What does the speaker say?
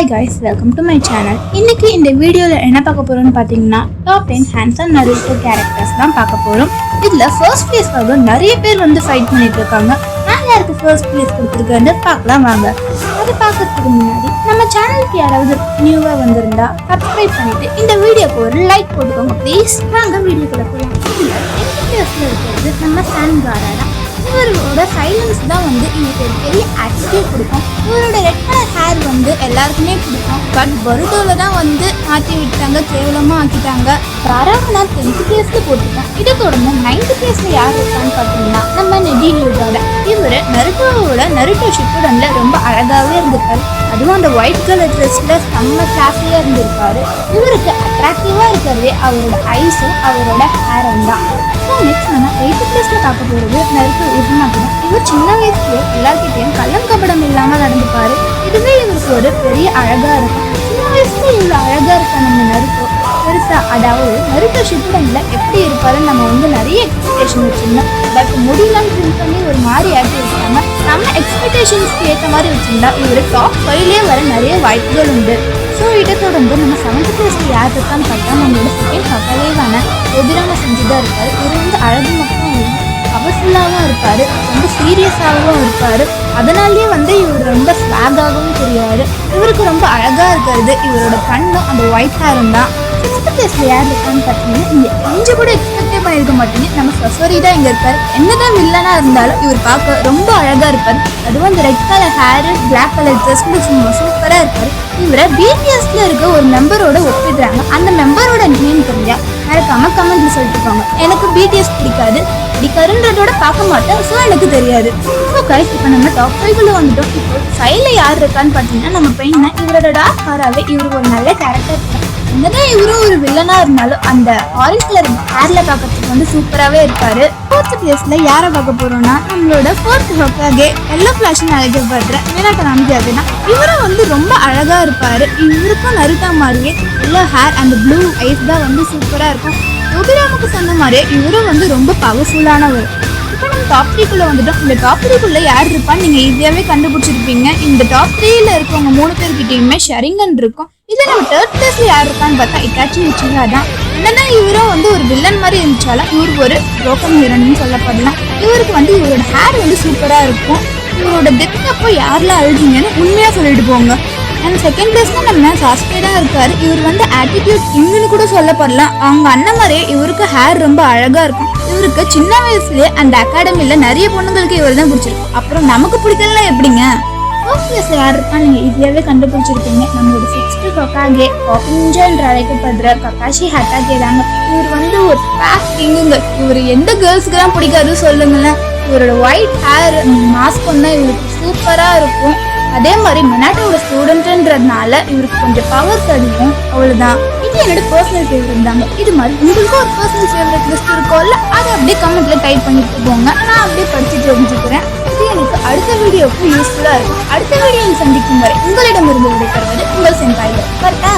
Hi guys, welcome to my channel. இன்னைக்கு இந்த வீடியோல என்ன பார்க்க போறோம்னு பாத்தீங்கன்னா டாப் 10 ஹேண்ட்ஸம் நருட்டோ கேரக்டர்ஸ் தான் பார்க்க போறோம். இதுல ஃபர்ஸ்ட் பிளேஸ்க்காக நிறைய பேர் வந்து ஃபைட் பண்ணிட்டு இருக்காங்க. நான் யாருக்கு ஃபர்ஸ்ட் பிளேஸ் கொடுத்துருக்கேன்னு பார்க்கலாம் வாங்க. அதை பார்க்கறதுக்கு முன்னாடி நம்ம சேனலுக்கு யாராவது நியூவா வந்திருந்தா சப்ஸ்கிரைப் பண்ணிட்டு இந்த வீடியோக்கு ஒரு லைக் போட்டுக்கோங்க ப்ளீஸ். வாங்க வீடியோக்குள்ள போகலாம். இதுல 10th பிளேஸ்ல இருக்கிறது நம்ம சான்காரா தான். இவரோட சைலன்ஸ் தான் வந்து இவருக்கு ஒரு பெரிய ஆட்டிடியூட் கொடுக்கும். இவரோட ரெட் கலர் ஹேர் வந்து எல்லாருக்குமே பிடிக்கும். பட் பருடோல தான் வந்து மாற்றி விட்டாங்க, கேவலமாக ஆக்கிட்டாங்க. யாராவது நான் 10th பிளேஸ்ல போட்டிருக்கேன். இதை தொடர்ந்து 9th பிளேஸ்ல யார் இருக்கான்னு பார்த்தீங்கன்னா நம்ம நெடிலியோட. இவர் நருட்டோ ஷிப்புடன்ல ரொம்ப அழகாகவே இருந்திருக்காரு. அதுவும் அந்த ஒயிட் கலர் ட்ரெஸ்ல செம்ம கிளாஸியா இருந்திருக்காரு. இவருக்கு அட்ராக்டிவா இருக்கிறதே அவரோட ஐஸும் அவரோட ஹேரும் தான். நெக்ஸ்ட் நம்ம 8th பிளேஸ்ல பார்க்க போறது நருட்டோ உசுமாக்கி. இவர் சின்ன வயசுலயே எல்லார்கிட்டையும் கள்ளம் கபடம் இல்லாம நடந்துப்பாரு. இதுவே இவருக்கு ஒரு பெரிய அழகா இருக்கும். சின்ன வயசுல இவ்வளவு அழகா இருக்க நம்ம நருட்டோ பெருசா, அதாவது நருட்டோ ஷிப்புடன்ல எப்படி இருப்பாருன்னு நம்ம வந்து நிறைய எக்ஸ்பெக்டேஷன் வச்சிருந்தோம். பட் முடியலன்னு திங்க் பண்ணி ஒரு மாதிரி ஆக்கி வச்சிருக்காங்க. நம்ம எக்ஸ்பெக்டேஷன்ஸ்க்கு ஏற்ற மாதிரி வச்சிருந்தா இவர் டாப் 5லயே வர நிறைய வாய்ப்புகள் உண்டு. ஸோ இதை தொடர்ந்து நம்ம 7th பிளேஸ்ல யார் இருக்கான்னு பார்த்தா நம்மளோட செகண்ட் பக்கவேவான எதிரான செஞ்சுதான் இருப்பாரு. இவர் வந்து அழகு மட்டும் பவர்ஃபுல்லாகவும் இருப்பாரு, ரொம்ப சீரியஸாகவும் இருப்பாரு. அதனாலேயே வந்து இவர் ரொம்ப ஸ்வாகாகவும் தெரியாரு. இவருக்கு ரொம்ப அழகா இருக்கிறது இவரோட கண்ணும் அந்த ஒயிட் ஹேரும் தான். 6th பிளேஸ்ல யார் இருக்கான்னு பார்த்தீங்கன்னா இங்க கொஞ்சம் கூட எக்ஸ்பெக்டே பண்ணியிருக்க மாட்டீங்க, நம்ம சஃபரி தான் இங்க இருக்காரு. என்னதான் வில்லனா இருந்தாலும் இவர் பார்க்க ரொம்ப அழகா இருப்பாரு. அதுவும் அந்த red colour hair, black colour dress சூப்பரா இருப்பாரு. இவரை பிடிஎஸ்ல இருக்க ஒரு மெம்பரோட ஒப்பிடுறாங்க. அந்த மெம்பரோட நேம் தெரிஞ்சா மறக்காம கமெண்ட்ல சொல்லிட்டு போங்க. எனக்கு பிடிஎஸ் பிடிக்காதுன்றதோட பார்க்க மாட்டேன், ஸோ எனக்கு தெரியாது. ஸோ கைஸ், இப்போ நம்ம டாப் 5ல வந்துட்டோம். இப்போ 5ல யார் இருக்கான்னு பார்த்தீங்கன்னா நம்ம பெண்ணை. இவரோட டார்க் ஹாராவே இவருக்கு ஒரு நல்ல கேரக்டர். என்னதான் இவரும் ஒரு வில்லனா இருந்தாலும் அந்த ஆரஞ்சு கலர் ஹேர்ல பார்க்கறதுக்கு வந்து சூப்பராகவே இருப்பாரு. 4th பிளேஸ்ல யாரை பார்க்க போறோம்னா நம்மளோட 4th ஹோக்காகே எல்லோ ஃபிளாஷ்னு அழைக்கப்படுற மினாட்டோ நாமியாஜி தான். இவரும் வந்து ரொம்ப அழகா இருப்பாரு. இவருக்கும் நருட்டோ மாதிரியே yellow hair and blue eyes தான் வந்து சூப்பரா இருக்கும். யோபிராமுக்கு சொன்ன மாதிரியே இவரும் வந்து ரொம்ப பவர்ஃபுல்லானவர். இப்போ நம்ம டாப் 3குள்ள வந்துட்டோம். இந்த டாப் 3குள்ள யார் இருப்பான்னு நீங்க ஈஸியாவே கண்டுபிடிச்சிருப்பீங்க. இந்த டாப் 3ல இருக்கவங்க 3 பேர்கிட்டயுமே ஷரிங்கன் இருக்கும். இதுல நம்ம 3rd பிளேஸ்ல யார் இருக்கான்னு பார்த்தா இட்டாச்சி உச்சிஹா தான். என்னதான் இவரும் வந்து ஒரு வில்லன் மாதிரி இருந்துச்சாலும் இவருக்கு ஒரு புரோக்கன் ஹீரோன்னு சொல்லப்படலாம். இவருக்கு வந்து இவரோட ஹேர் வந்து சூப்பரா இருக்கும். இவரோட டெத் அப்போ யாரெல்லாம் அழுதிங்கன்னு உண்மையா சொல்லிட்டு போங்க. அண்ட் 2nd பிளேஸ்ல நம்ம சாஸ்கே தான் இருக்காரு. இவர் வந்து ஆட்டிடியூட் கிங்னு கூட சொல்லப்படலாம். அவங்க அண்ணன் மாதிரியே இவருக்கு ஹேர் ரொம்ப அழகா இருக்கும். இவருக்கு சின்ன வயசுலயே அந்த அகாடமில நிறைய பொண்ணுங்களுக்கு இவர் தான் பிடிச்சிருக்கும். அப்புறம் நமக்கு பிடிக்கலாம் எப்படிங்க? 4th பிளேஸ்ல யார் இருக்கான்னு நீங்க ஈஸியாவே கண்டுபிடிச்சிருப்பீங்க. நம்மளோட 6th ஹோக்காகே காபின்ஜா என்று அழைக்கப்படுற ககாஷி ஹட்டாகே தாங்க. இவர் வந்து ஒரு பேக் கிங்குங்க. இவர் எந்த கேர்ள்ஸ்க்கு தான் பிடிக்காது சொல்லுங்களேன். இவரோட ஒயிட் ஹேர் மாஸ்க் பண்ணா இவருக்கு சூப்பரா இருக்கும். அதே மாதிரி மினாட்டோட ஸ்டூடெண்ட்ன்றதுனால இவருக்கு கொஞ்சம் பவர்ஸ் அதிகம். அவ்வளவுதான். இது என்னோட பர்சனல் ஃபேவரட் தாங்க. இது மாதிரி உங்களுக்கு ஒரு பர்சனல் ஃபேவரட் லிஸ்ட் இருக்கும்ல, அதை அப்படியே கமெண்ட்ல டைப் பண்ணிட்டு போங்க. நான் அப்படியே படிச்சு தெரிஞ்சுக்கிறேன். இது எனக்கு அடுத்த வீடியோக்கு யூஸ்ஃபுல்லா இருக்கும். அடுத்த வீடியோவில் சந்திக்கும் வரை உங்களிடமிருந்து விடைபெறுவது உங்கள் சென்பாய். கரெக்டா?